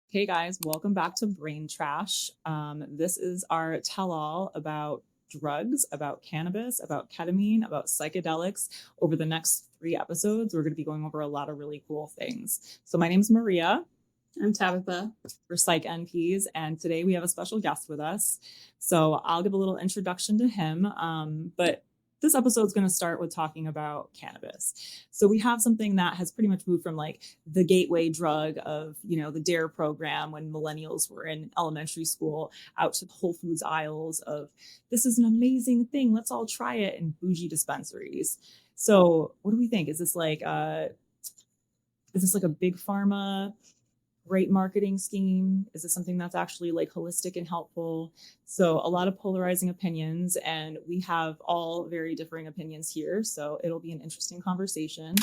Hey guys, welcome back to Brain Trash. This is our tell-all about drugs, about cannabis, about ketamine, about psychedelics. Over the next 3 episodes, we're going to be going over a lot of really cool things. So my name's Maria. I'm Tabitha. We're Psych NPs, and today we have a special guest with us. So I'll give a little introduction to him, but this episode is going to start with talking about cannabis. So we have something that has pretty much moved from like the gateway drug of, the DARE program when millennials were in elementary school out to the Whole Foods aisles of this is an amazing thing. Let's all try it in bougie dispensaries. So what do we think? Is this like a big pharma great marketing scheme? Is it something that's actually like holistic and helpful? So a lot of polarizing opinions, and we have all very differing opinions here. So it'll be an interesting conversation.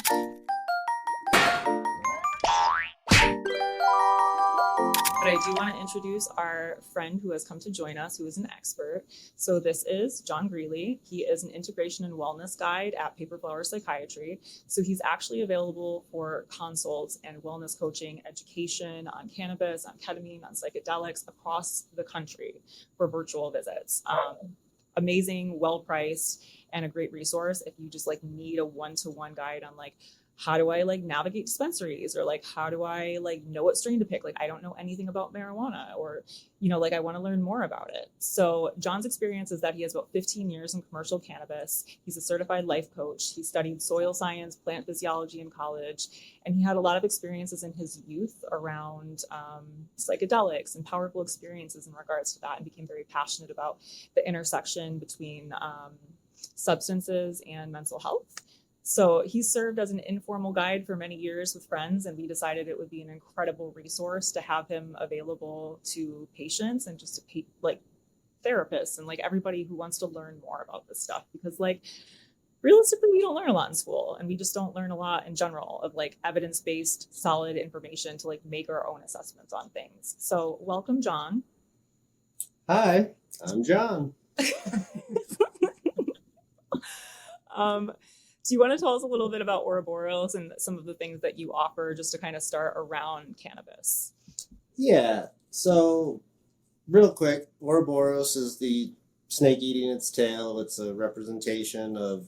But I do want to introduce our friend who has come to join us, who is an expert. So this is John Greeley. He is an integration and wellness guide at Paper Flower Psychiatry. So he's actually available for consults and wellness coaching, education on cannabis, on ketamine, on psychedelics across the country for virtual visits. Amazing, well-priced, and a great resource if you just like need a one-to-one guide on like, how do I like navigate dispensaries, or like how do I like know what strain to pick? Like I don't know anything about marijuana, or like I want to learn more about it. So John's experience is that he has about 15 years in commercial cannabis. He's a certified life coach. He studied soil science, plant physiology in college, and he had a lot of experiences in his youth around psychedelics and powerful experiences in regards to that, and became very passionate about the intersection between substances and mental health. So he served as an informal guide for many years with friends, and we decided it would be an incredible resource to have him available to patients and just to like therapists and like everybody who wants to learn more about this stuff, because like realistically we don't learn a lot in school, and we just don't learn a lot in general of like evidence-based solid information to like make our own assessments on things. So welcome, John. Hi, I'm John. Do you want to tell us a little bit about Ouroboros and some of the things that you offer just to kind of start around cannabis? Yeah, so real quick, Ouroboros is the snake eating its tail. It's a representation of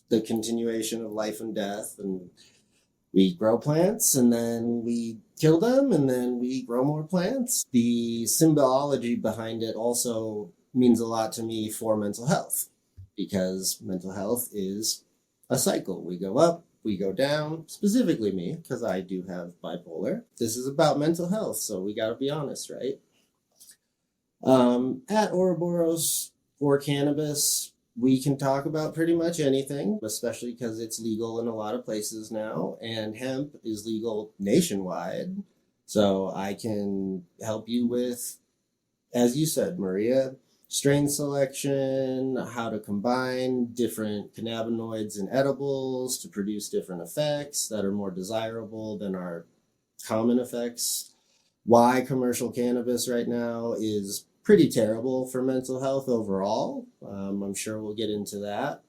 the continuation of life and death. And we grow plants, and then we kill them, and then we grow more plants. The symbology behind it also means a lot to me for mental health, because mental health is a cycle. We go up, we go down, specifically me, because I do have bipolar. This is about mental health, so we got to be honest, right? At Ouroboros for cannabis, we can talk about pretty much anything, especially because it's legal in a lot of places now, and hemp is legal nationwide. So I can help you with, as you said, Maria, strain selection, how to combine different cannabinoids and edibles to produce different effects that are more desirable than our common effects. Why commercial cannabis right now is pretty terrible for mental health overall. I'm sure we'll get into that.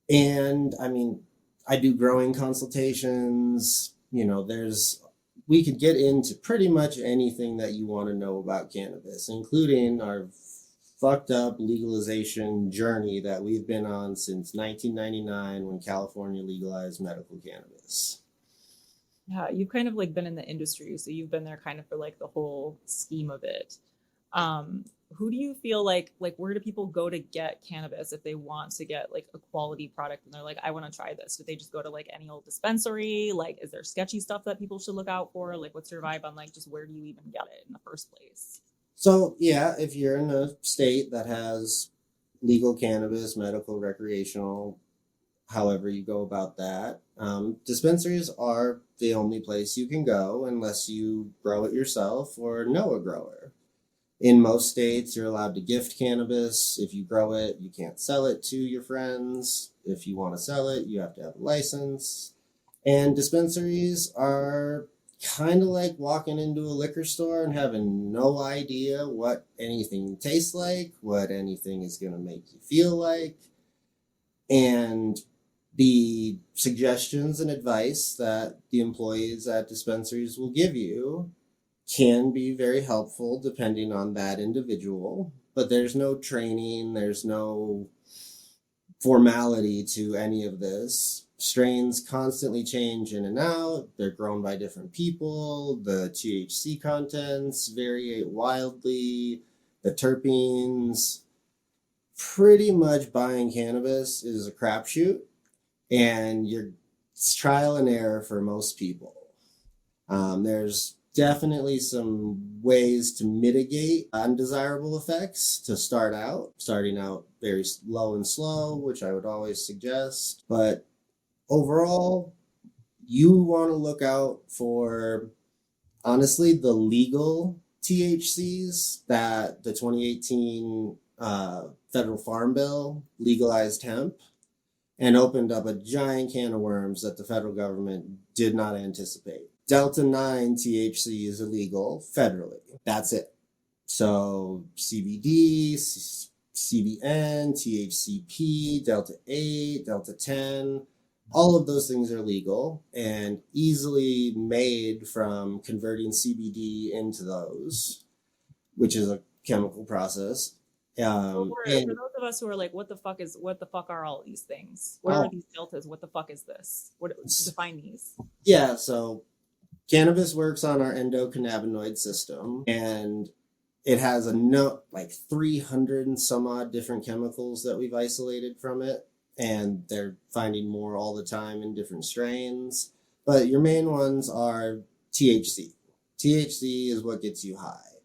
And I mean, I do growing consultations. We could get into pretty much anything that you want to know about cannabis, including our fucked up legalization journey that we've been on since 1999 when California legalized medical cannabis. Yeah, you've kind of like been in the industry, so you've been there kind of for like the whole scheme of it. Who do you feel like where do people go to get cannabis if they want to get like a quality product and they're like, I want to try this? Do they just go to like any old dispensary? Like, is there sketchy stuff that people should look out for? Like, what's your vibe on like just where do you even get it in the first place? So yeah, if you're in a state that has legal cannabis, medical, recreational, however you go about that, dispensaries are the only place you can go unless you grow it yourself or know a grower. In most states, you're allowed to gift cannabis. If you grow it, you can't sell it to your friends. If you want to sell it, you have to have a license. And dispensaries are kind of like walking into a liquor store and having no idea what anything tastes like, what anything is going to make you feel like. And the suggestions and advice that the employees at dispensaries will give you can be very helpful depending on that individual, but there's no training, there's no formality to any of this. Strains constantly change in and out. They're grown by different people. The THC contents vary wildly. The terpenes. Pretty much buying cannabis is a crapshoot, and it's trial and error for most people. There's definitely some ways to mitigate undesirable effects to starting out very low and slow, which I would always suggest. But overall, you want to look out for, honestly, the legal THCs that the 2018 federal farm bill legalized hemp and opened up a giant can of worms that the federal government did not anticipate. Delta 9 THC is illegal federally. That's it. So CBD, CBN, THCP, Delta 8, Delta 10, all of those things are legal and easily made from converting CBD into those, which is a chemical process. For those of us who are like, what the fuck are all these things? What are these deltas? What the fuck is this? What define these? Yeah, so cannabis works on our endocannabinoid system, and it has like 300 and some odd different chemicals that we've isolated from it, and they're finding more all the time in different strains. But your main ones are THC. THC is what gets you high.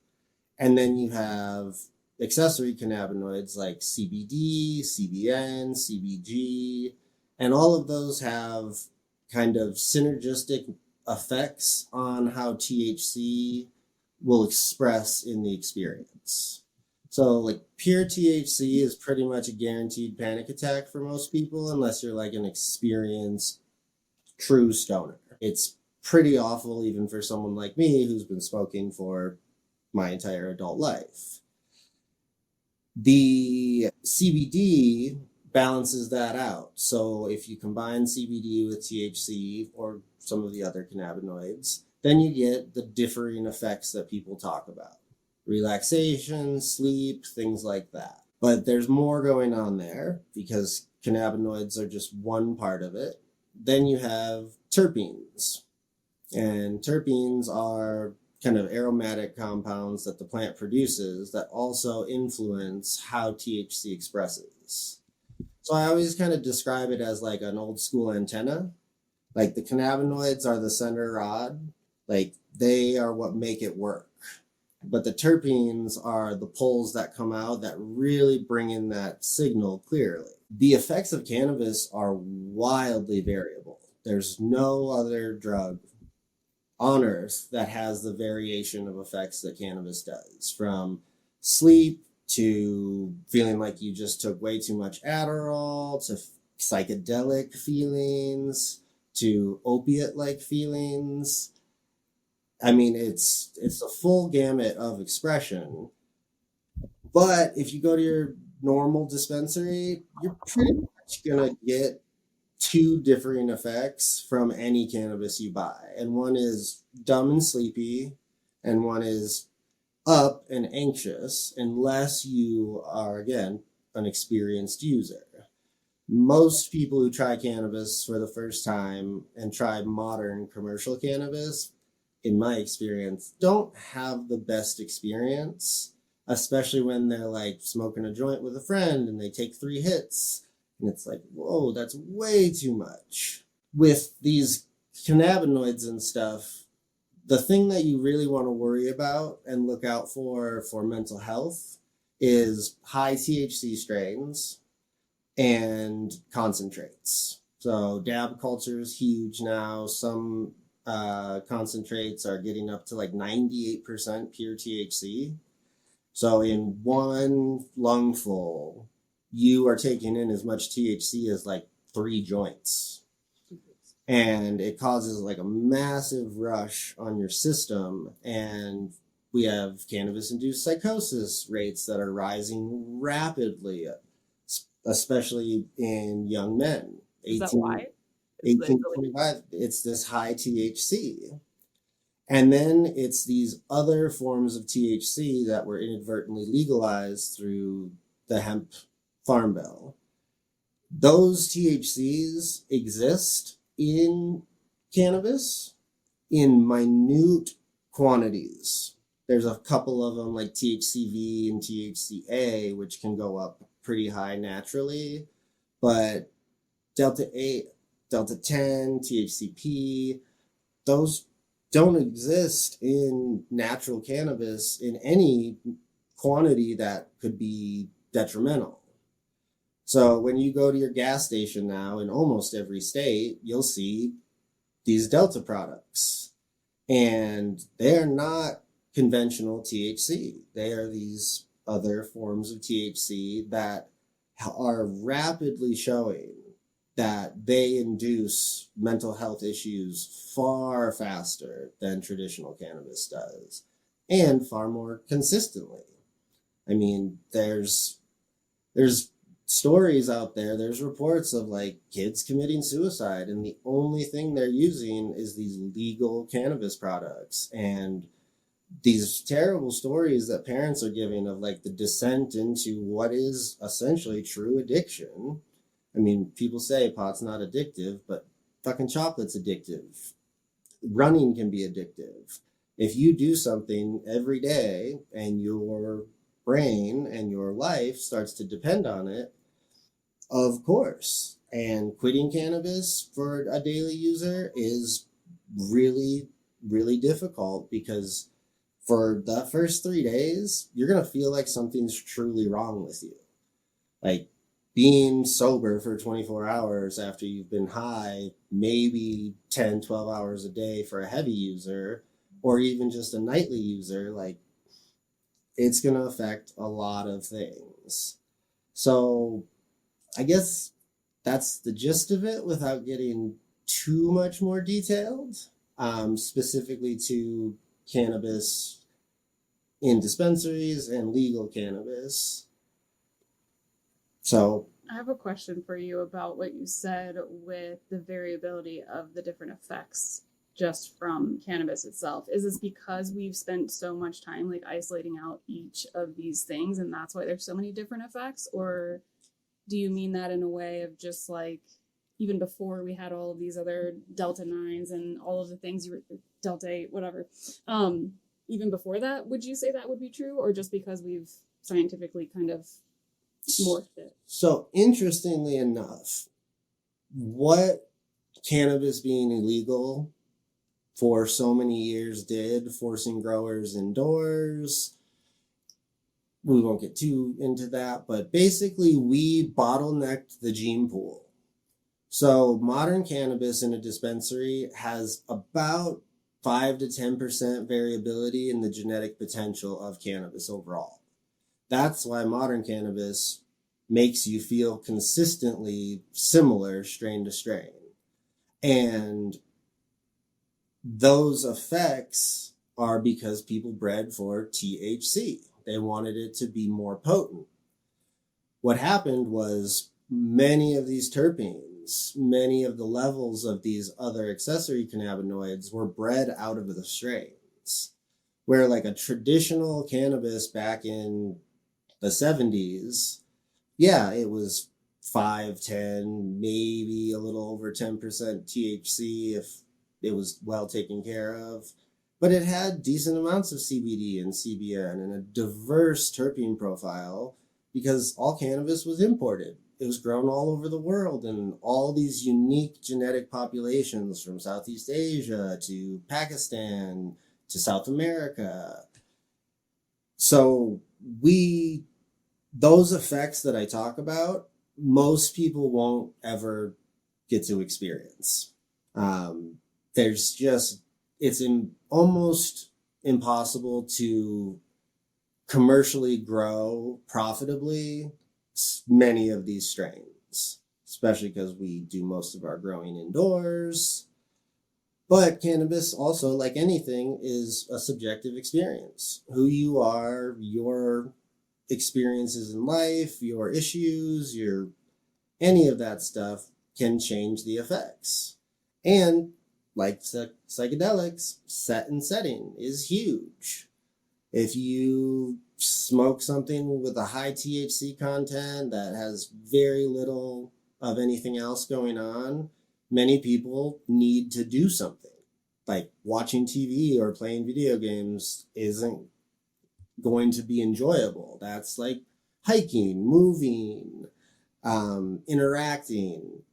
And then you have accessory cannabinoids like CBD, CBN, CBG, and all of those have kind of synergistic effects on how THC will express in the experience. So like pure THC is pretty much a guaranteed panic attack for most people, unless you're like an experienced true stoner. It's pretty awful even for someone like me who's been smoking for my entire adult life. The CBD balances that out. So if you combine CBD with THC or some of the other cannabinoids, then you get the differing effects that people talk about. Relaxation, sleep, things like that. But there's more going on there because cannabinoids are just one part of it. Then you have terpenes. And terpenes are kind of aromatic compounds that the plant produces that also influence how THC expresses. So I always kind of describe it as like an old school antenna. Like the cannabinoids are the center rod. Like they are what make it work. But the terpenes are the poles that come out that really bring in that signal clearly. The effects of cannabis are wildly variable. There's no other drug on earth that has the variation of effects that cannabis does, from sleep to feeling like you just took way too much Adderall, to psychedelic feelings, to opiate-like feelings. I mean, it's a full gamut of expression. But if you go to your normal dispensary, you're pretty much going to get two differing effects from any cannabis you buy. And one is dumb and sleepy, and one is up and anxious, unless you are, again, an experienced user. Most people who try cannabis for the first time and try modern commercial cannabis, in my experience, don't have the best experience, especially when they're like smoking a joint with a friend and they take 3 hits. And it's like, whoa, that's way too much. With these cannabinoids and stuff, the thing that you really want to worry about and look out for mental health is high THC strains and concentrates. So dab culture is huge now. Some concentrates are getting up to like 98% pure THC. So in one lungful, you are taking in as much THC as like 3 joints. And it causes like a massive rush on your system. And we have cannabis-induced psychosis rates that are rising rapidly, especially in young men. Is that why? 18 to 25. It's this high THC. And then it's these other forms of THC that were inadvertently legalized through the hemp farm bill. Those THCs exist in cannabis in minute quantities. There's a couple of them like THCV and THCA, which can go up pretty high naturally, but Delta 8, Delta 10, THCP, those don't exist in natural cannabis in any quantity that could be detrimental. So when you go to your gas station now in almost every state, you'll see these Delta products. And they are not conventional THC. They are these other forms of THC that are rapidly showing that they induce mental health issues far faster than traditional cannabis does, and far more consistently. I mean, there's stories out there, there's reports of like kids committing suicide, and the only thing they're using is these legal cannabis products. And these terrible stories that parents are giving of like the descent into what is essentially true addiction. I mean, people say pot's not addictive, but fucking chocolate's addictive. Running can be addictive. If you do something every day and your brain and your life starts to depend on it, of course. And quitting cannabis for a daily user is really, really difficult, because for the first 3 days, you're going to feel like something's truly wrong with you. Like being sober for 24 hours after you've been high, maybe 10, 12 hours a day for a heavy user, or even just a nightly user, like it's going to affect a lot of things. So I guess that's the gist of it without getting too much more detailed, specifically to cannabis in dispensaries and legal cannabis. So I have a question for you about what you said with the variability of the different effects just from cannabis itself. Is this because we've spent so much time like isolating out each of these things and that's why there's so many different effects? Or do you mean that in a way of just like, even before we had all of these other Delta 9s and all of the things you were, Delta 8, whatever, even before that, would you say that would be true? Or just because we've scientifically kind of morphed it? So interestingly enough, what cannabis being illegal for so many years did, forcing growers indoors, we won't get too into that, but basically we bottlenecked the gene pool. So modern cannabis in a dispensary has about 5 to 10% variability in the genetic potential of cannabis overall. That's why modern cannabis makes you feel consistently similar strain to strain. And those effects are because people bred for THC. They wanted it to be more potent. What happened was many of these terpenes, many of the levels of these other accessory cannabinoids were bred out of the strains. Where like a traditional cannabis back in the 70s, yeah, it was 5, 10, maybe a little over 10% THC if it was well taken care of. But it had decent amounts of CBD and CBN and a diverse terpene profile because all cannabis was imported. It was grown all over the world in all these unique genetic populations from Southeast Asia to Pakistan to South America. So those effects that I talk about, most people won't ever get to experience. It's almost impossible to commercially grow profitably many of these strains, especially because we do most of our growing indoors. But cannabis also, like anything, is a subjective experience. Who you are, your experiences in life, your issues, any of that stuff can change the effects. And like psychedelics, set and setting is huge. If you smoke something with a high THC content that has very little of anything else going on, many people need to do something. Like watching TV or playing video games isn't going to be enjoyable. That's like hiking, moving, interacting,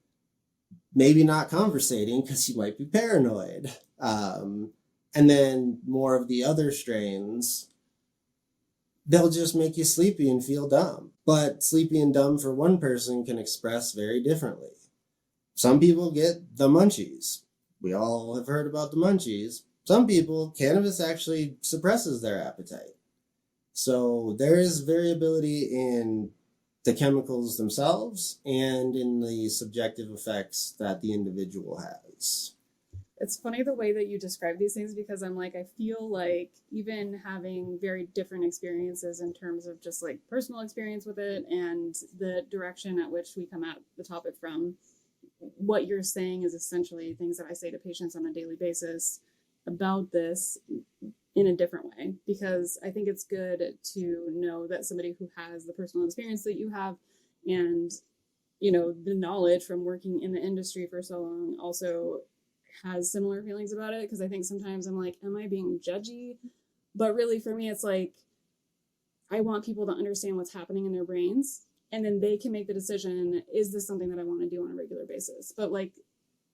maybe not conversating because you might be paranoid. And then more of the other strains, they'll just make you sleepy and feel dumb. But sleepy and dumb for one person can express very differently. Some people get the munchies. We all have heard about the munchies. Some people, cannabis actually suppresses their appetite. So there is variability in the chemicals themselves and in the subjective effects that the individual has. It's funny the way that you describe these things, because I'm like, I feel like even having very different experiences in terms of just like personal experience with it and the direction at which we come at the topic from, what you're saying is essentially things that I say to patients on a daily basis about this in a different way, because I think it's good to know that somebody who has the personal experience that you have and, you know, the knowledge from working in the industry for so long also has similar feelings about it. Because I think sometimes I'm like, am I being judgy? But really for me, it's like, I want people to understand what's happening in their brains, and then they can make the decision, is this something that I want to do on a regular basis? But like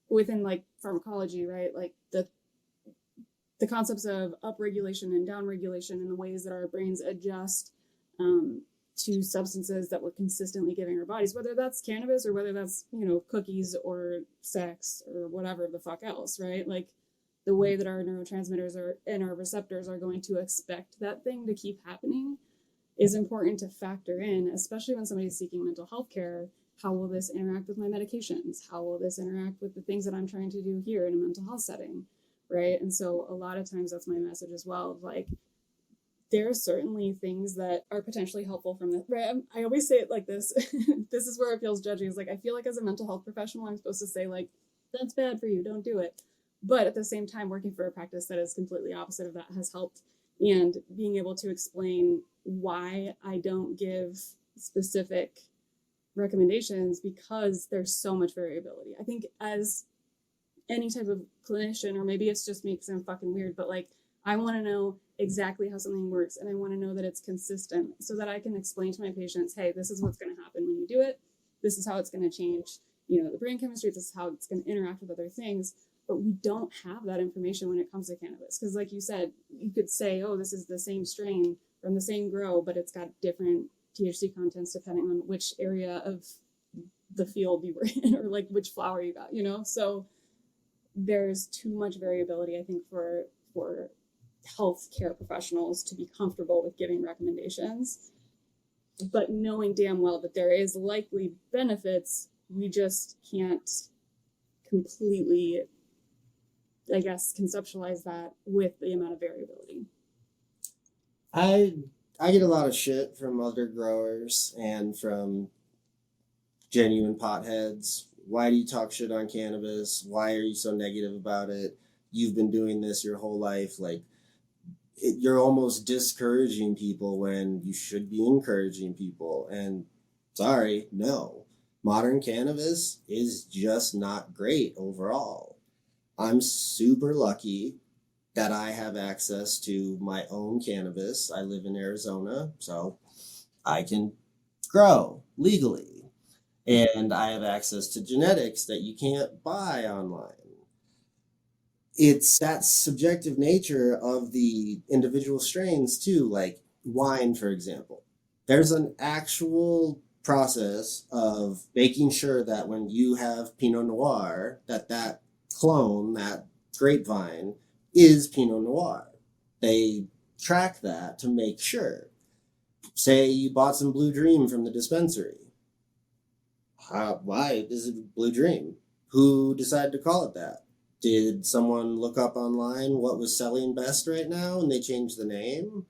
within like pharmacology, right? Like the concepts of upregulation and downregulation and the ways that our brains adjust to substances that we're consistently giving our bodies, whether that's cannabis or whether that's, you know, cookies or sex or whatever the fuck else, right? Like the way that our neurotransmitters are and our receptors are going to expect that thing to keep happening is important to factor in, especially when somebody's seeking mental health care. How will this interact with my medications? How will this interact with the things that I'm trying to do here in a mental health setting, right? And so a lot of times that's my message as well, of like, there are certainly things that are potentially helpful from this, right? I always say it like this. This is where it feels judgy. Is like, I feel like as a mental health professional, I'm supposed to say like, that's bad for you, don't do it. But at the same time, working for a practice that is completely opposite of that has helped. And being able to explain why I don't give specific recommendations, because there's so much variability. I think as any type of clinician, or maybe it's just me because I'm fucking weird, but like, I want to know exactly how something works, and I want to know that it's consistent so that I can explain to my patients, hey, this is what's going to happen when you do it. This is how it's going to change, you know, the brain chemistry. This is how it's going to interact with other things. But we don't have that information when it comes to cannabis. Because like you said, you could say, oh, this is the same strain from the same grow, but it's got different THC contents depending on which area of the field you were in, or like which flower you got, you know? So there's too much variability, I think, for healthcare professionals to be comfortable with giving recommendations. But knowing damn well that there is likely benefits, we just can't completely, I guess, conceptualize that with the amount of variability. I get a lot of shit from other growers and from genuine potheads. Why do you talk shit on cannabis? Why are you so negative about it? You've been doing this your whole life. Like, you're almost discouraging people when you should be encouraging people. And sorry, no. Modern cannabis is just not great overall. I'm super lucky that I have access to my own cannabis. I live in Arizona, so I can grow legally. And I have access to genetics that you can't buy online. It's that subjective nature of the individual strains too, like wine, for example. There's an actual process of making sure that when you have Pinot Noir, that clone, that grapevine, is Pinot Noir. They track that to make sure. Say you bought some Blue Dream from the dispensary. Why is it Blue Dream? Who decided to call it that? Did someone look up online what was selling best right now and they changed the name?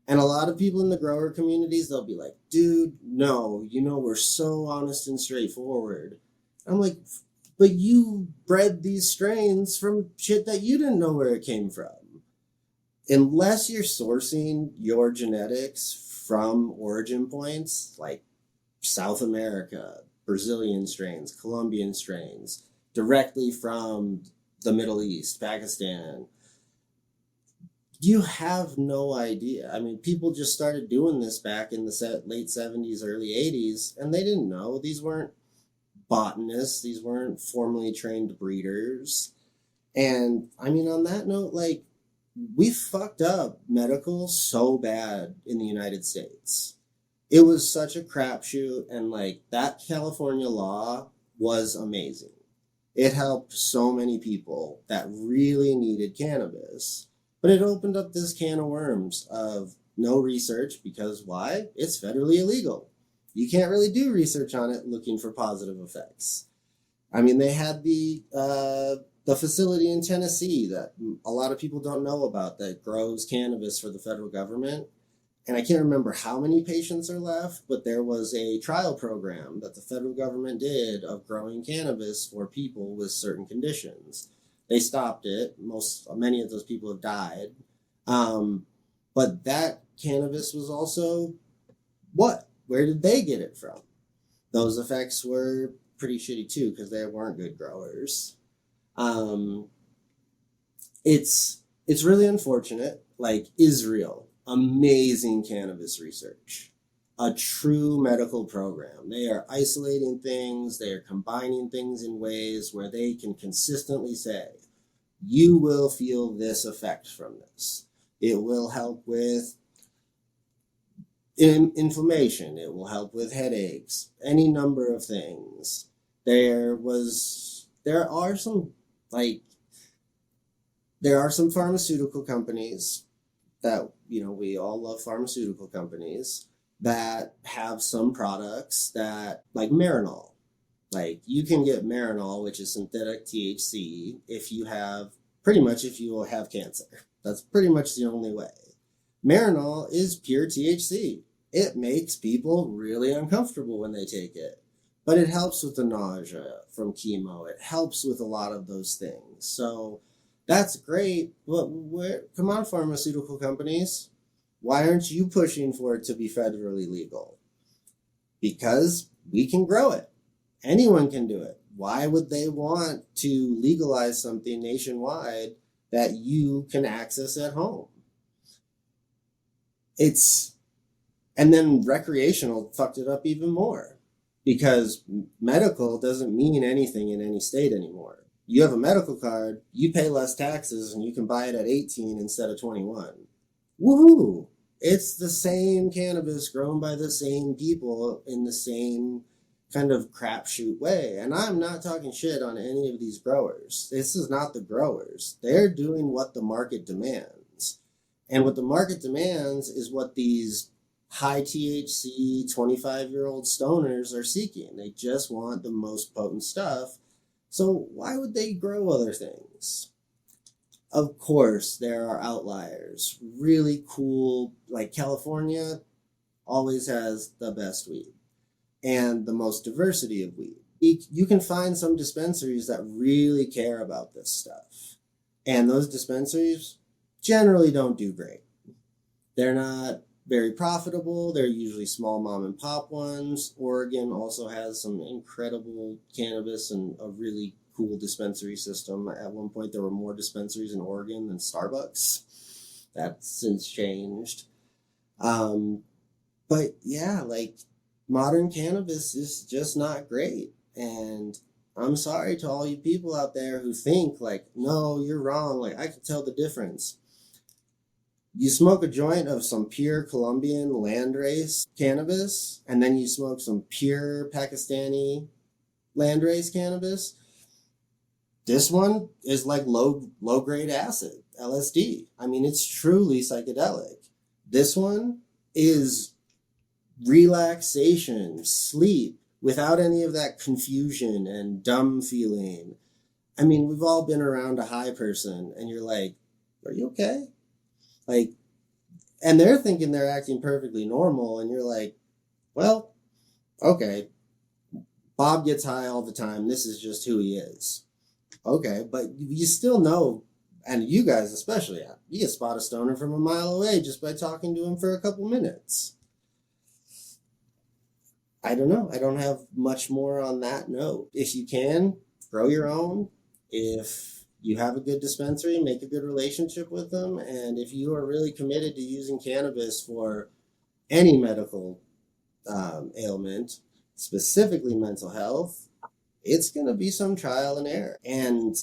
And a lot of people in the grower communities, they'll be like, dude, no, you know, we're so honest and straightforward. I'm like, but you bred these strains from shit that you didn't know where it came from. Unless you're sourcing your genetics from origin points like South America, Brazilian strains, Colombian strains, directly from the Middle East, Pakistan, you have no idea. I mean, people just started doing this back in the late 70s, early 80s, and they didn't know. These weren't botanists. These weren't formally trained breeders. And I mean, on that note, like, we fucked up medical so bad in the United States. It was such a crapshoot, and like that California law was amazing. It helped so many people that really needed cannabis, but it opened up this can of worms of no research because why? It's federally illegal. You can't really do research on it looking for positive effects. I mean, they had the facility in Tennessee that a lot of people don't know about that grows cannabis for the federal government. And I can't remember how many patients are left, but there was a trial program that the federal government did of growing cannabis for people with certain conditions. They stopped it. Many of those people have died. But that cannabis was also what? Where did they get it from? Those effects were pretty shitty too because they weren't good growers. It's really unfortunate. Like Israel, amazing cannabis research, a true medical program. They are isolating things. They are combining things in ways where they can consistently say, you will feel this effect from this. It will help with inflammation. It will help with headaches, any number of things. There are some pharmaceutical companies that, we all love pharmaceutical companies that have some products that, like Marinol. Like, you can get Marinol, which is synthetic THC, if you will have cancer. That's pretty much the only way. Marinol is pure THC. It makes people really uncomfortable when they take it. But it helps with the nausea from chemo. It helps with a lot of those things. So that's great. But come on, pharmaceutical companies. Why aren't you pushing for it to be federally legal? Because we can grow it. Anyone can do it. Why would they want to legalize something nationwide that you can access at home? And then recreational fucked it up even more. Because medical doesn't mean anything in any state anymore. You have a medical card, you pay less taxes, and you can buy it at 18 instead of 21. Woohoo! It's the same cannabis grown by the same people in the same kind of crapshoot way. And I'm not talking shit on any of these growers. This is not the growers. They're doing what the market demands. And what the market demands is what these high-THC 25-year-old stoners are seeking. They just want the most potent stuff. So why would they grow other things? Of course, there are outliers. Really cool, like California always has the best weed and the most diversity of weed. You can find some dispensaries that really care about this stuff. And those dispensaries generally don't do great. They're not very profitable. They're usually small mom and pop ones. Oregon also has some incredible cannabis and a really cool dispensary system. At one point, there were more dispensaries in Oregon than Starbucks. That's since changed. But yeah, like modern cannabis is just not great. And I'm sorry to all you people out there who think like, no, you're wrong. Like, I can tell the difference. You smoke a joint of some pure Colombian landrace cannabis, and then you smoke some pure Pakistani landrace cannabis. This one is like low grade acid, LSD. I mean, it's truly psychedelic. This one is relaxation, sleep, without any of that confusion and dumb feeling. I mean, we've all been around a high person, and you're like, are you okay? Like, and they're thinking they're acting perfectly normal, and you're like, well, okay, Bob gets high all the time. This is just who he is. Okay, but you still know, and you guys especially, you can spot a stoner from a mile away just by talking to him for a couple minutes. I don't know. I don't have much more on that note. If you can, grow your own. If you have a good dispensary, make a good relationship with them. And if you are really committed to using cannabis for any medical ailment, specifically mental health, it's going to be some trial and error. And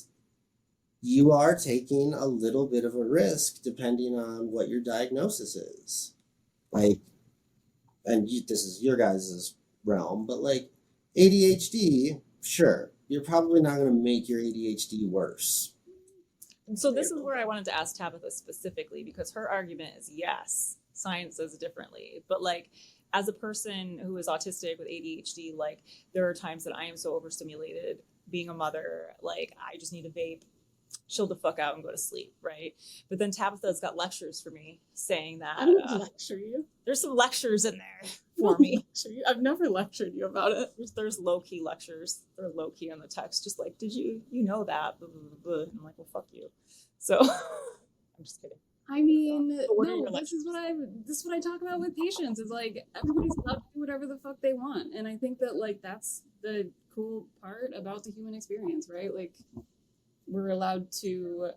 you are taking a little bit of a risk depending on what your diagnosis is. Like, and this is your guys' realm, but like ADHD, sure, you're probably not going to make your ADHD worse. So this is where I wanted to ask Tabitha specifically, because her argument is yes, science says differently, but like as a person who is autistic with ADHD, like there are times that I am so overstimulated being a mother, like I just need a vape, chill the fuck out and go to sleep, right? But then Tabitha's got lectures for me saying that I don't lecture you. there's some lectures in there for me. I've never lectured you about it. There's low-key lectures. They're low-key on the text, just like, did you know that? Blah, blah, blah, blah. I'm like, well, fuck you. So I'm just kidding. I mean, no, this is what I talk about with patients. Is like everybody's allowed to do whatever the fuck they want, and I think that like that's the cool part about the human experience, right? Like we're allowed to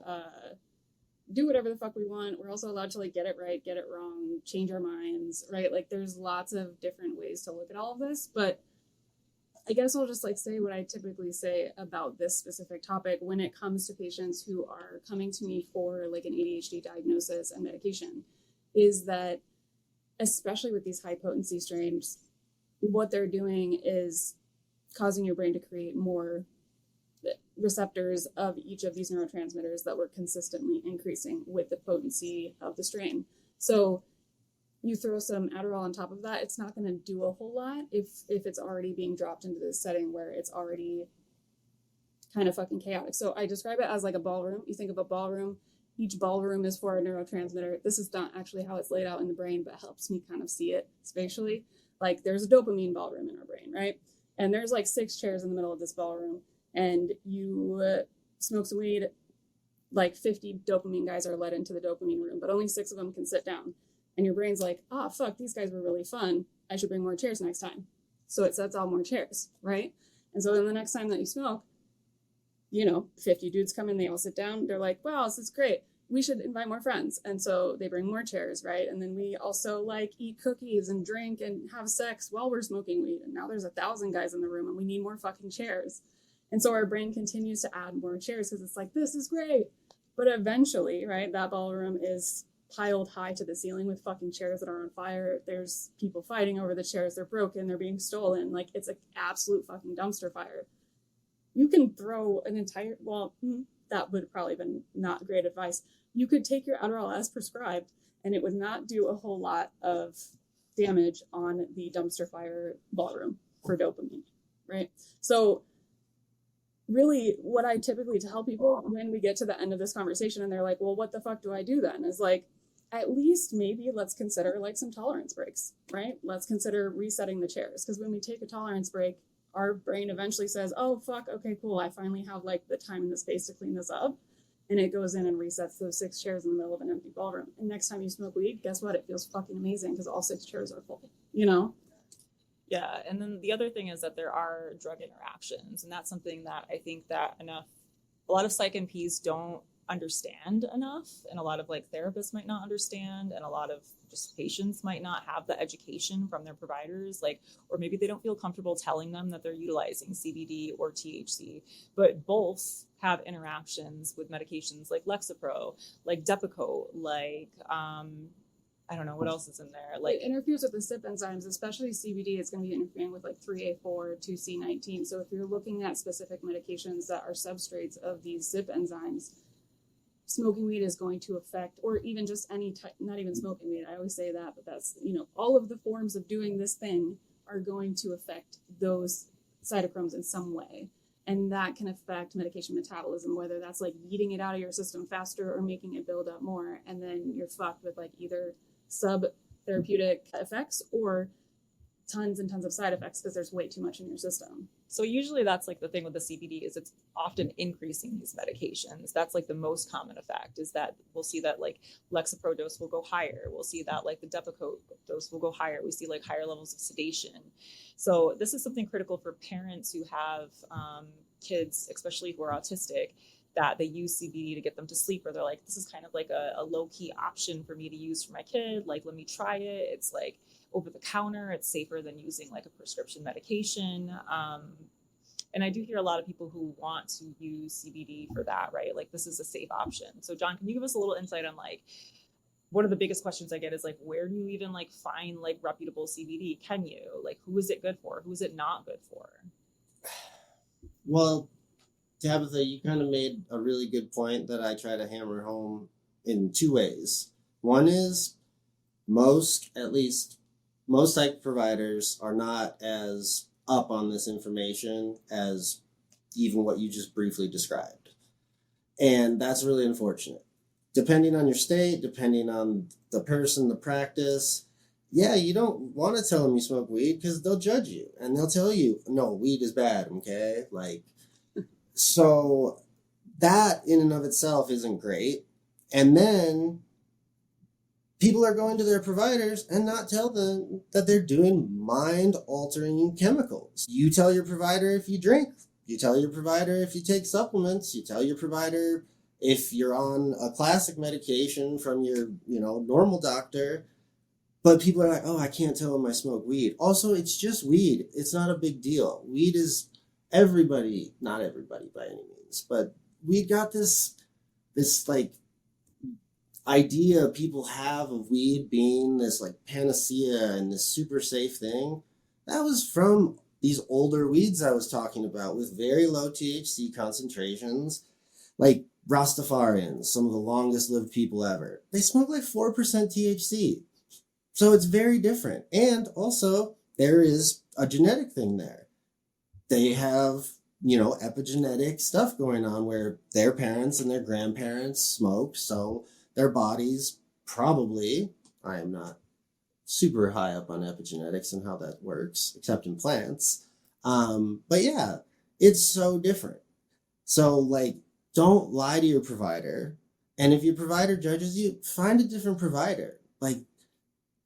do whatever the fuck we want. We're also allowed to like get it right, get it wrong, change our minds, right? Like there's lots of different ways to look at all of this, but I guess I'll just like say what I typically say about this specific topic when it comes to patients who are coming to me for like an ADHD diagnosis and medication, is that especially with these high potency strains, what they're doing is causing your brain to create more receptors of each of these neurotransmitters that were consistently increasing with the potency of the strain. So you throw some Adderall on top of that, it's not going to do a whole lot if it's already being dropped into this setting where it's already kind of fucking chaotic. So I describe it as like a ballroom. You think of a ballroom, each ballroom is for a neurotransmitter. This is not actually how it's laid out in the brain, but helps me kind of see it spatially. Like there's a dopamine ballroom in our brain, right? And there's like 6 chairs in the middle of this ballroom, and you smoke some weed, like 50 dopamine guys are led into the dopamine room, but only 6 of them can sit down. And your brain's like, fuck, these guys were really fun. I should bring more chairs next time. So it sets out more chairs, right? And so then the next time that you smoke, 50 dudes come in, they all sit down. They're like, wow, this is great. We should invite more friends. And so they bring more chairs, right? And then we also like eat cookies and drink and have sex while we're smoking weed. And now there's 1,000 guys in the room and we need more fucking chairs. And so our brain continues to add more chairs because it's like, this is great. But eventually, right, that ballroom is piled high to the ceiling with fucking chairs that are on fire. There's people fighting over the chairs. They're broken. They're being stolen. Like, it's an absolute fucking dumpster fire. You can throw an entire, that would probably been not great advice. You could take your Adderall as prescribed, and it would not do a whole lot of damage on the dumpster fire ballroom for dopamine, right? So really what I typically tell people when we get to the end of this conversation and they're like, well, what the fuck do I do then? Is like, at least maybe let's consider like some tolerance breaks, right? Let's consider resetting the chairs. Because when we take a tolerance break, our brain eventually says, oh, fuck, okay, cool. I finally have like the time and the space to clean this up. And it goes in and resets those 6 chairs in the middle of an empty ballroom. And next time you smoke weed, guess what? It feels fucking amazing because all 6 chairs are full, Yeah, and then the other thing is that there are drug interactions, and that's something that I think that a lot of psych NPs don't understand enough, and a lot of like therapists might not understand, and a lot of just patients might not have the education from their providers, like, or maybe they don't feel comfortable telling them that they're utilizing CBD or THC, but both have interactions with medications like Lexapro, like Depakote, like I don't know what else is in there. Like it interferes with the CYP enzymes, especially CBD. It's going to be interfering with like 3A4, 2C19. So if you're looking at specific medications that are substrates of these CYP enzymes, smoking weed is going to affect, or even just any type, not even smoking weed. I always say that, but that's, all of the forms of doing this thing are going to affect those cytochromes in some way. And that can affect medication metabolism, whether that's like eating it out of your system faster or making it build up more. And then you're fucked with like either sub-therapeutic effects or tons and tons of side effects because there's way too much in your system. So usually that's like the thing with the CBD is it's often increasing these medications. That's like the most common effect is that we'll see that like Lexapro dose will go higher. We'll see that like the Depakote dose will go higher. We see like higher levels of sedation. So this is something critical for parents who have kids, especially who are autistic, that they use CBD to get them to sleep, or they're like, this is kind of like a low-key option for me to use for my kid. Like, let me try it. It's like over the counter. It's safer than using like a prescription medication. And I do hear a lot of people who want to use CBD for that, right? Like this is a safe option. So John, can you give us a little insight on like, one of the biggest questions I get is like, where do you even like find like reputable CBD? Can you? Like, who is it good for? Who is it not good for? Well, Tabitha, you kind of made a really good point that I try to hammer home in two ways. One is most psych providers are not as up on this information as even what you just briefly described. And that's really unfortunate. Depending on your state, depending on the person, the practice, yeah, you don't want to tell them you smoke weed because they'll judge you and they'll tell you, no, weed is bad, okay? Like, so that in and of itself isn't great. And then people are going to their providers and not tell them that they're doing mind-altering chemicals. You tell your provider if you drink. You tell your provider if you take supplements. You tell your provider if you're on a classic medication from your, normal doctor. But people are like, oh, I can't tell them I smoke weed. Also, it's just weed. It's not a big deal. Weed is everybody, not everybody by any means, but we got this like idea people have of weed being this like panacea and this super safe thing. That was from these older weeds I was talking about with very low THC concentrations, like Rastafarians, some of the longest lived people ever. They smoke like 4% THC. So it's very different. And also there is a genetic thing there. They have, epigenetic stuff going on where their parents and their grandparents smoked. So their bodies probably, I am not super high up on epigenetics and how that works, except in plants. But yeah, it's so different. So like, don't lie to your provider. And if your provider judges you, find a different provider. Like,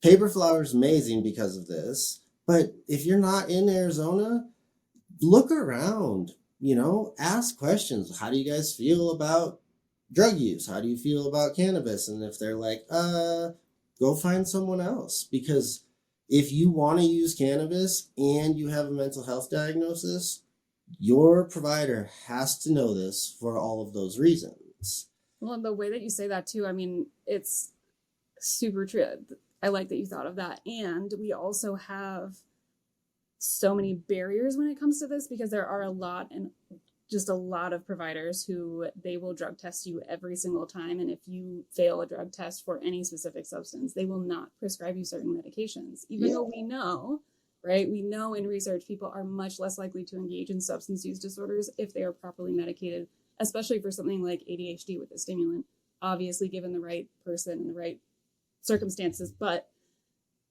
Paper Flower is amazing because of this. But if you're not in Arizona, look around, ask questions. How do you guys feel about drug use? How do you feel about cannabis? And if they're like, go find someone else. Because if you want to use cannabis and you have a mental health diagnosis, your provider has to know this for all of those reasons. Well, the way that you say that too, I mean, it's super true. I like that you thought of that. And we also have so many barriers when it comes to this because there are a lot of providers who they will drug test you every single time. And if you fail a drug test for any specific substance, they will not prescribe you certain medications, even though we know, right? We know in research, people are much less likely to engage in substance use disorders if they are properly medicated, especially for something like ADHD with a stimulant, obviously given the right person and the right circumstances. But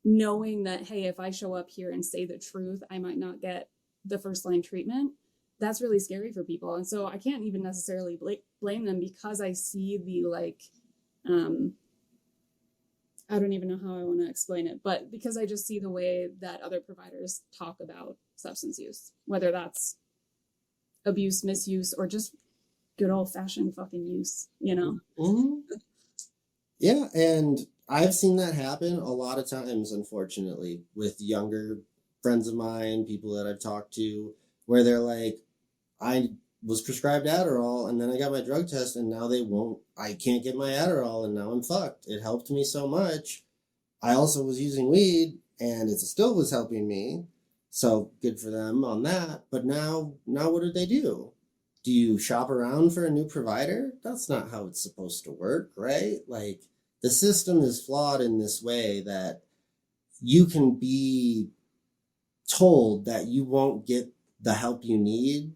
knowing that, hey, if I show up here and say the truth, I might not get the first line treatment. That's really scary for people. And so I can't even necessarily blame them because I see the I don't even know how I want to explain it, but because I just see the way that other providers talk about substance use, whether that's abuse, misuse, or just good old fashioned fucking use, Mm-hmm. Yeah. And I've seen that happen a lot of times, unfortunately, with younger friends of mine, people that I've talked to, where they're like, I was prescribed Adderall and then I got my drug test and now I can't get my Adderall and now I'm fucked. It helped me so much. I also was using weed and it still was helping me. So good for them on that. But now what do they do? Do you shop around for a new provider? That's not how it's supposed to work, right? Like, the system is flawed in this way that you can be told that you won't get the help you need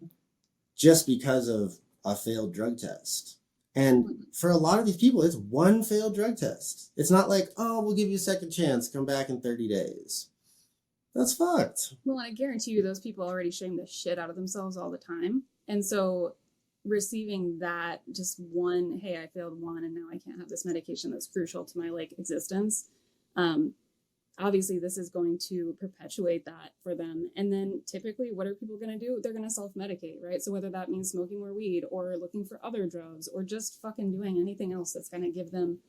just because of a failed drug test. And for a lot of these people, it's one failed drug test. It's not like, oh, we'll give you a second chance, come back in 30 days. That's fucked. Well, and I guarantee you those people already shame the shit out of themselves all the time. And so receiving that just one, hey, I failed one and now I can't have this medication that's crucial to my like existence. Obviously this is going to perpetuate that for them. And then typically what are people going to do? They're going to self-medicate, right? So whether that means smoking more weed or looking for other drugs or just fucking doing anything else that's going to give them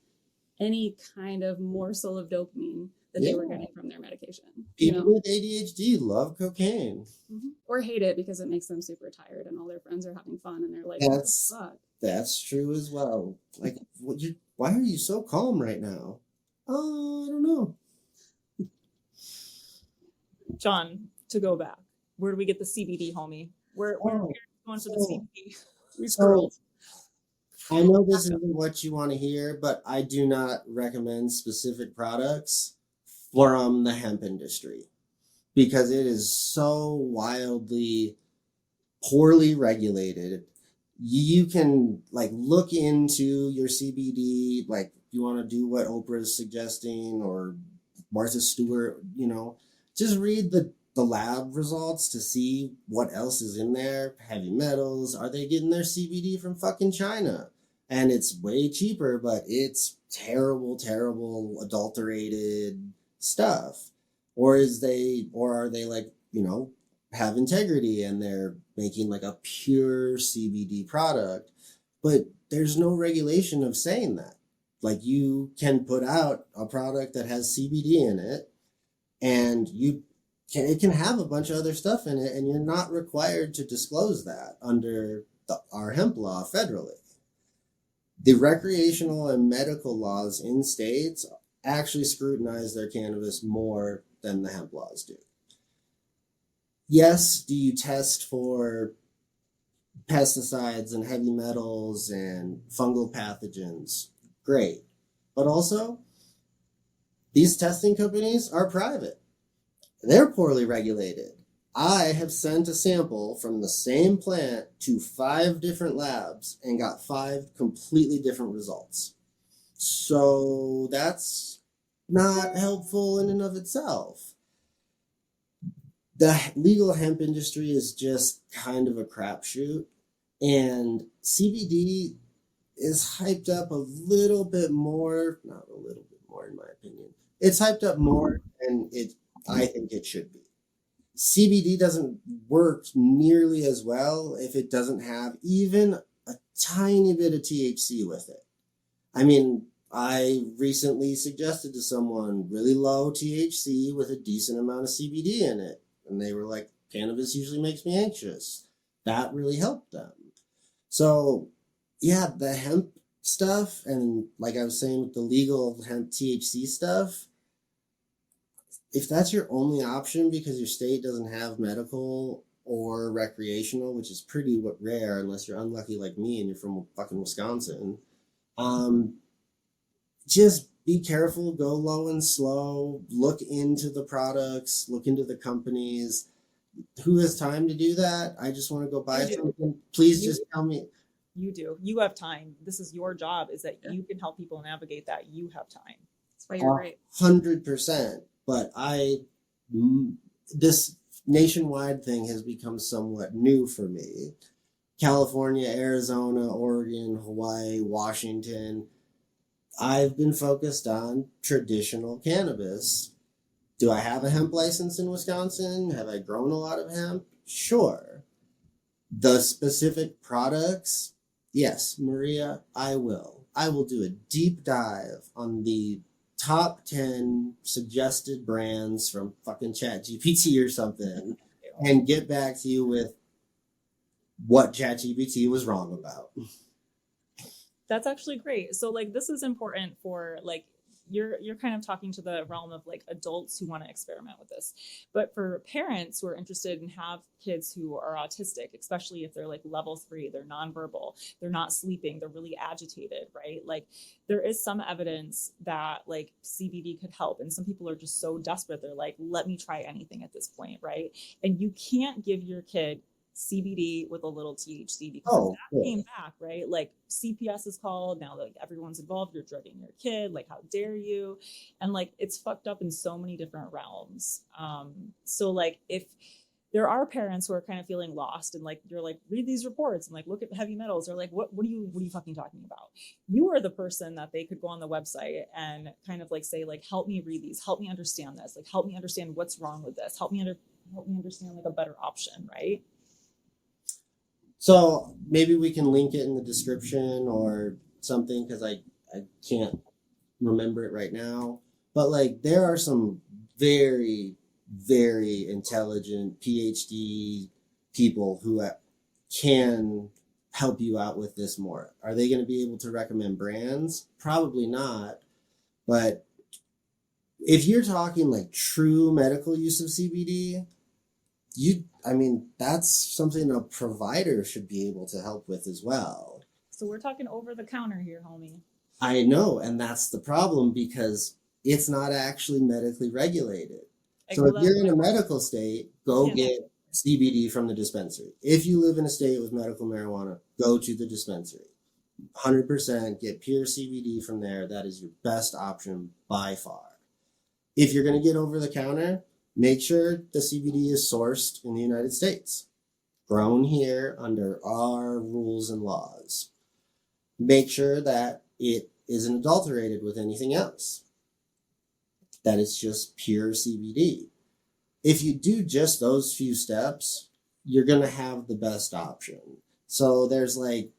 any kind of morsel of dopamine that they were getting from their medication. People with ADHD love cocaine. Or hate it because it makes them super tired and all their friends are having fun and they're like, that's true as well. Like, why are you so calm right now? Oh, I don't know. John, to go back, where do we get the CBD, homie? Where are we going for the CBD? We scrolled. I know this isn't what you want to hear, but I do not recommend specific products from the hemp industry because it is so wildly poorly regulated. You can like look into your CBD, like you want to do what Oprah's suggesting or Martha Stewart, just read the lab results to see what else is in there. Heavy metals, are they getting their CBD from fucking China? And it's way cheaper, but it's terrible, terrible adulterated stuff. Or are they like, have integrity and they're making like a pure CBD product, but there's no regulation of saying that. Like you can put out a product that has CBD in it and it can have a bunch of other stuff in it and you're not required to disclose that under our hemp law federally. The recreational and medical laws in states actually scrutinize their cannabis more than the hemp laws do. Yes, do you test for pesticides and heavy metals and fungal pathogens? Great. But also, these testing companies are private. They're poorly regulated. I have sent a sample from the same plant to 5 different labs and got 5 completely different results. So that's not helpful in and of itself. The legal hemp industry is just kind of a crapshoot, and CBD is hyped up a little bit more, not a little bit more in my opinion. It's hyped up more than I think it should be. CBD doesn't work nearly as well if it doesn't have even a tiny bit of THC with it. I mean, I recently suggested to someone really low THC with a decent amount of CBD in it. And they were like, cannabis usually makes me anxious. That really helped them. So, yeah, the hemp stuff, and like I was saying with the legal hemp THC stuff, if that's your only option because your state doesn't have medical or recreational, which is pretty rare unless you're unlucky like me and you're from fucking Wisconsin, just be careful, go low and slow, look into the products, look into the companies. Who has time to do that? I just want to go buy something. Please just tell me. You do. You have time. This is your job, is that you can help people navigate that. You have time. That's why you're great. 100%. But this nationwide thing has become somewhat new for me. California, Arizona, Oregon, Hawaii, Washington. I've been focused on traditional cannabis. Do I have a hemp license in Wisconsin? Have I grown a lot of hemp? Sure. The specific products, yes, Maria, I will. I will do a deep dive on the top 10 suggested brands from fucking ChatGPT or something and get back to you with what ChatGPT was wrong about. That's actually great. So like this is important for like you're kind of talking to the realm of like adults who want to experiment with this. But for parents who are interested and have kids who are autistic, especially if they're like level 3, they're nonverbal, they're not sleeping, they're really agitated, right? Like there is some evidence that like CBD could help. And some people are just so desperate. They're like, let me try anything at this point, right? And you can't give your kid CBD with a little THC, because Oh, that cool. came back, right? Like CPS is called now, like everyone's involved. You're drugging your kid. Like, how dare you? And like, it's fucked up in so many different realms. So like, if there are parents who are kind of feeling lost and like, you're like, read these reports and like, look at heavy metals, or like, what are you fucking talking about? You are the person that they could go on the website and kind of like say, like, help me read these, help me understand this, like, help me understand what's wrong with this, help me understand like a better option, right? So maybe we can link it in the description or something, because I can't remember it right now. But like, there are some very, very intelligent PhD people who can help you out with this more. Are they going to be able to recommend brands? Probably not. But if you're talking like true medical use of CBD, that's something a provider should be able to help with as well. So we're talking over the counter here, homie. I know, and that's the problem, because it's not actually medically regulated. So if you're in a medical state, go get CBD from the dispensary. If you live in a state with medical marijuana, go to the dispensary. 100% get pure CBD from there. That is your best option by far. If you're going to get over the counter, make sure the CBD is sourced in the United States, grown here under our rules and laws. Make sure that it isn't adulterated with anything else, that it's just pure CBD. If you do just those few steps, you're going to have the best option. So there's like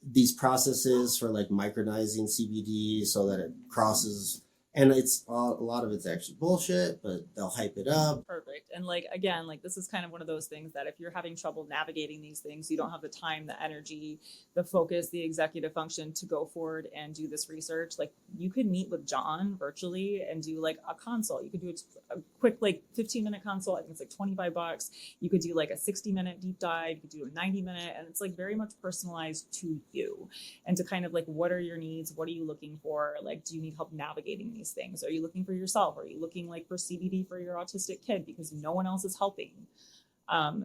these processes for like micronizing CBD so that it crosses, and it's a lot of it's actually bullshit, but they'll hype it up. Perfect. And like, again, like this is kind of one of those things that if you're having trouble navigating these things, you don't have the time, the energy, the focus, the executive function to go forward and do this research. Like, you could meet with John virtually and do like a consult. You could do a quick like 15-minute consult. I think it's like $25. You could do like a 60-minute deep dive. You could do a 90-minute, and it's like very much personalized to you and to kind of like, what are your needs? What are you looking for? Like, do you need help navigating these things? Are you looking for yourself? Are you looking like for CBD for your autistic kid because no one else is helping?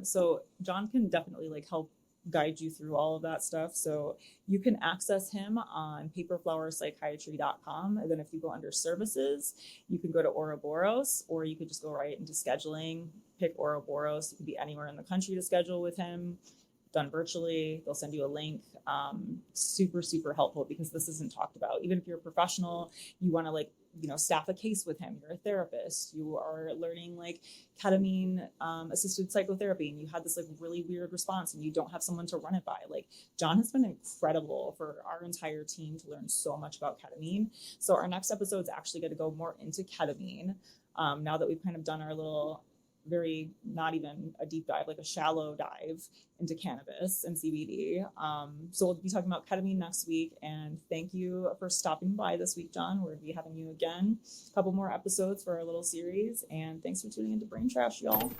So John can definitely like help guide you through all of that stuff. So you can access him on paperflowerpsychiatry.com. And then if you go under services, you can go to Ouroboros, or you could just go right into scheduling, pick Ouroboros. You could be anywhere in the country to schedule with him, done virtually. They'll send you a link. Super, super helpful, because this isn't talked about. Even if you're a professional, you want to like, staff a case with him. You're a therapist. You are learning like ketamine assisted psychotherapy, and you had this like really weird response and you don't have someone to run it by. Like, John has been incredible for our entire team to learn so much about ketamine. So our next episode is actually going to go more into ketamine. Now that we've kind of done our little, very, not even a deep dive, like a shallow dive into cannabis and CBD. So we'll be talking about ketamine next week. And thank you for stopping by this week, John. We're going to be having you again, a couple more episodes for our little series. And thanks for tuning into Brain Trash, y'all.